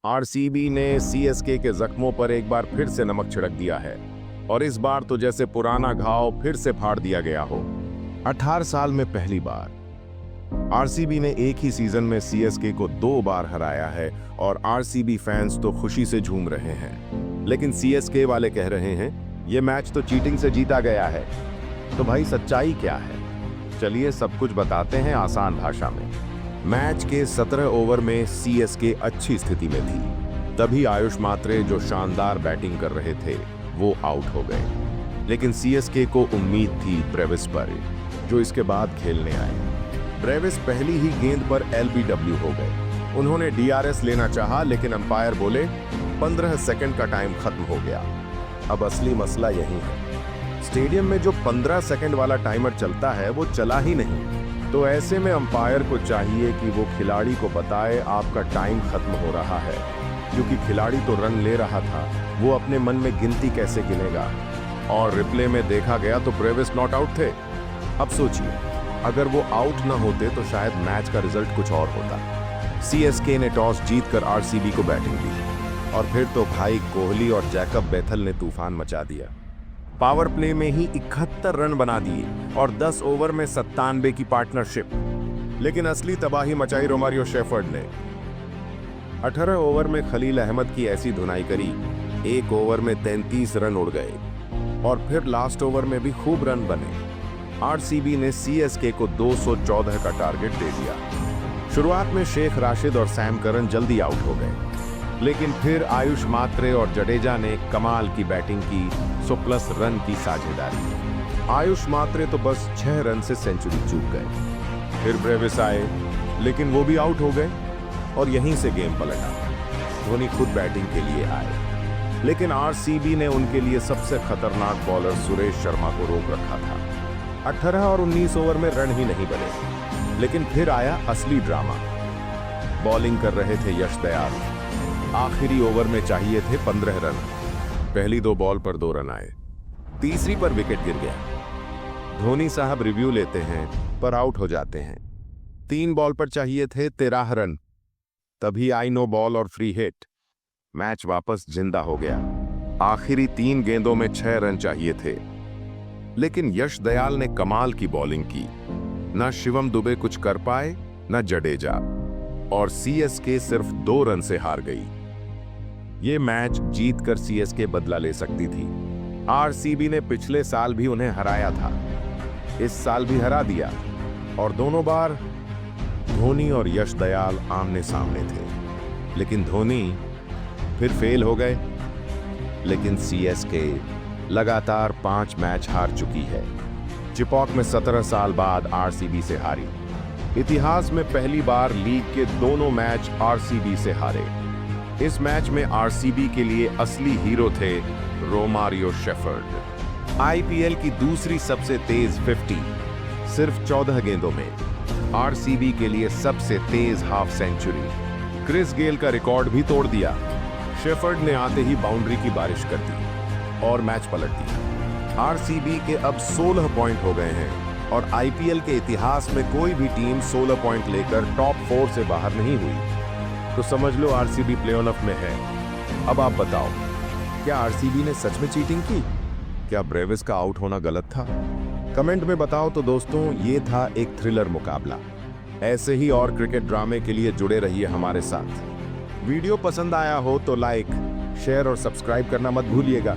RCB ने CSK के जख्मों पर एक बार फिर से नमक छिड़क दिया है और इस बार तो जैसे पुराना घाव फिर से फाड़ दिया गया हो। 18 साल में पहली बार आरसीबी ने एक ही सीजन में सीएसके को 2 बार हराया है और आरसीबी फैंस तो खुशी से झूम रहे हैं, लेकिन सीएसके वाले कह रहे हैं यह मैच तो चीटिंग से जीता गया है। तो भाई सच्चाई क्या है? चलिए सब कुछ बताते हैं आसान भाषा में। मैच के 17 ओवर में सीएसके अच्छी स्थिति में थी, तभी आयुष मात्रे जो शानदार बैटिंग कर रहे थे वो आउट हो गए। लेकिन सीएसके को उम्मीद थी ब्रेविस पर, जो इसके बाद खेलने आए। ब्रेविस पहली ही गेंद पर एलबीडब्ल्यू हो गए। उन्होंने डीआरएस लेना चाहा, लेकिन अंपायर बोले 15 सेकंड का टाइम खत्म हो गया। अब असली मसला यही है, स्टेडियम में जो 15 सेकंड वाला टाइमर चलता है वो चला ही नहीं। तो ऐसे में अंपायर को चाहिए कि वो खिलाड़ी को बताए आपका टाइम खत्म हो रहा है, क्योंकि खिलाड़ी तो रन ले रहा था, वो अपने मन में गिनती कैसे गिनेगा। और रिप्ले में देखा गया तो ब्रेविस नॉट आउट थे। अब सोचिए, अगर वो आउट न होते तो शायद मैच का रिजल्ट कुछ और होता। सीएसके ने टॉस जीतकर आरसीबी को बैटिंग दी और फिर तो भाई कोहली और जैकब बेथल ने तूफान मचा दिया। पावर प्ले में ही 71 रन बना दिए और 10 ओवर में 97 की पार्टनरशिप। लेकिन असली तबाही मचाई रोमारियो शेफर्ड ने। 18 ओवर में खलील अहमद की ऐसी धुनाई करी, 1 ओवर में 33 रन उड़ गए और फिर लास्ट ओवर में भी खूब रन बने। आरसीबी ने सीएसके को 214 का टारगेट दे दिया। शुरुआत में शेख राशिद और सैम करन जल्दी आउट हो गए, लेकिन फिर आयुष मात्रे और जडेजा ने कमाल की बैटिंग की, 100+ रन की साझेदारी। आयुष मात्रे तो बस 6 रन से सेंचुरी चूक गए। फिर ब्रेविस आए, लेकिन वो भी आउट हो गए और यहीं से गेम पलटा। धोनी खुद बैटिंग के लिए आए, लेकिन आरसीबी ने उनके लिए सबसे खतरनाक बॉलर सुरेश शर्मा को रोक रखा था। 18 और 19 ओवर में रन ही नहीं बने। लेकिन फिर आया असली ड्रामा। बॉलिंग कर रहे थे यश दयाल। आखिरी ओवर में चाहिए थे 15 रन। पहली 2 बॉल पर 2 रन आए, तीसरी पर विकेट गिर गया। धोनी साहब रिव्यू लेते हैं पर आउट हो जाते हैं। 3 बॉल पर चाहिए थे 13 रन, तभी आई नो बॉल और फ्री हिट। मैच वापस जिंदा हो गया। आखिरी 3 गेंदों में 6 रन चाहिए थे, लेकिन यश दयाल ने कमाल की बॉलिंग की। ना शिवम दुबे कुछ कर पाए, ना जडेजा, और सीएसके सिर्फ 2 रन से हार गई। ये मैच जीतकर सीएसके बदला ले सकती थी। आरसीबी ने पिछले साल भी उन्हें हराया था, इस साल भी हरा दिया, और दोनों बार धोनी और यश दयाल आमने सामने थे। लेकिन धोनी फिर फेल हो गए। लेकिन सीएसके लगातार 5 मैच हार चुकी है। चिपॉक में 17 साल बाद आरसीबी से हारी। इतिहास में पहली बार लीग के दोनों मैच आरसीबी से हारे। इस मैच में आरसीबी के लिए असली हीरो थे रोमारियो शेफर्ड। आईपीएल की दूसरी सबसे तेज 50 सिर्फ 14 गेंदों में। आरसीबी के लिए सबसे तेज हाफ सेंचुरी। क्रिस गेल का रिकॉर्ड भी तोड़ दिया। शेफर्ड ने आते ही बाउंड्री की बारिश कर दी और मैच पलट दिया। आरसीबी के अब 16 पॉइंट हो गए हैं और आईपीएल के इतिहास में कोई भी टीम 16 पॉइंट लेकर टॉप 4 से बाहर नहीं हुई। तो समझ लो आरसीबी प्ले-ऑफ में है। अब आप बताओ, क्या आरसीबी ने सच में चीटिंग की? क्या ब्रेविस का आउट होना गलत था? कमेंट में बताओ। तो दोस्तों, ये था एक थ्रिलर मुकाबला। ऐसे ही और क्रिकेट ड्रामे के लिए जुड़े रहिए हमारे साथ। वीडियो पसंद आया हो तो लाइक, शेयर और सब्सक्राइब करना मत भूलिएगा।